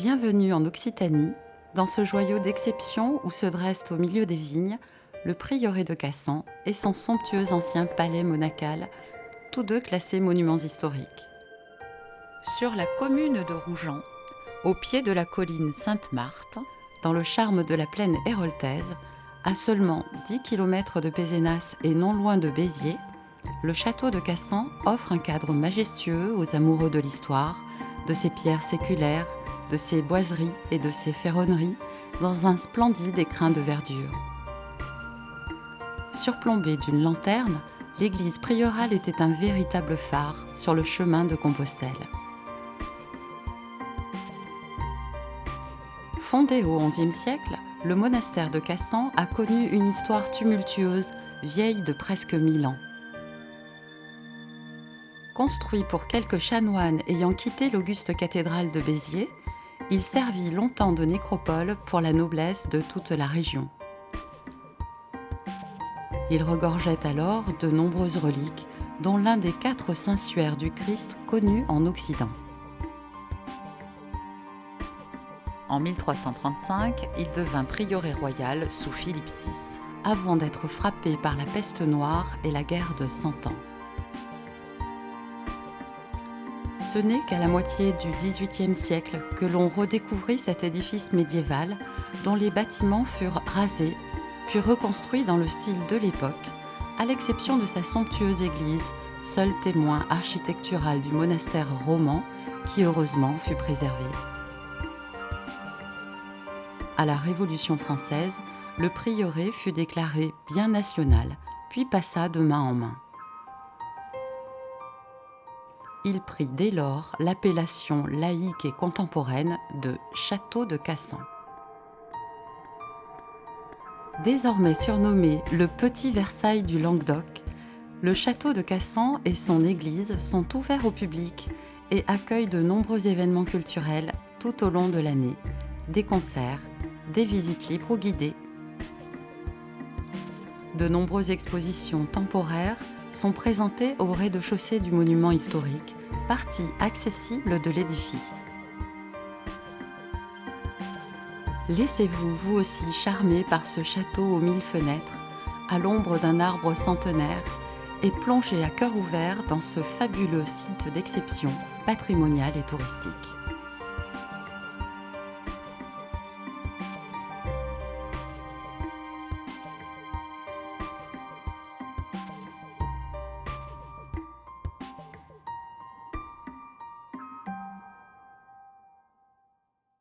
Bienvenue en Occitanie, dans ce joyau d'exception où se dressent au milieu des vignes le prieuré de Cassan et son somptueux ancien palais monacal, tous deux classés monuments historiques. Sur la commune de Rougeant, au pied de la colline Sainte-Marthe, dans le charme de la plaine héroltaise, à seulement 10 km de Pézenas et non loin de Béziers, le château de Cassan offre un cadre majestueux aux amoureux de l'histoire, de ses pierres séculaires, de ses boiseries et de ses ferronneries, dans un splendide écrin de verdure. Surplombée d'une lanterne, l'église priorale était un véritable phare sur le chemin de Compostelle. Fondé au XIe siècle, le monastère de Cassan a connu une histoire tumultueuse, vieille de presque 1000 ans. Construit pour quelques chanoines ayant quitté l'auguste cathédrale de Béziers, il servit longtemps de nécropole pour la noblesse de toute la région. Il regorgeait alors de nombreuses reliques, dont l'un des 4 sanctuaires du Christ connus en Occident. En 1335, il devint prieuré royal sous Philippe VI, avant d'être frappé par la peste noire et la guerre de 100 ans. Ce n'est qu'à la moitié du XVIIIe siècle que l'on redécouvrit cet édifice médiéval dont les bâtiments furent rasés, puis reconstruits dans le style de l'époque, à l'exception de sa somptueuse église, seul témoin architectural du monastère roman qui heureusement fut préservé. À la Révolution française, le prieuré fut déclaré bien national, puis passa de main en main. Il prit dès lors l'appellation laïque et contemporaine de château de Cassan. Désormais surnommé le Petit Versailles du Languedoc, le château de Cassan et son église sont ouverts au public et accueillent de nombreux événements culturels tout au long de l'année, des concerts, des visites libres ou guidées. De nombreuses expositions temporaires sont présentées au rez-de-chaussée du monument historique, partie accessible de l'édifice. Laissez-vous vous aussi charmer par ce château aux 1000 fenêtres, à l'ombre d'un arbre centenaire, et plongez à cœur ouvert dans ce fabuleux site d'exception patrimonial et touristique.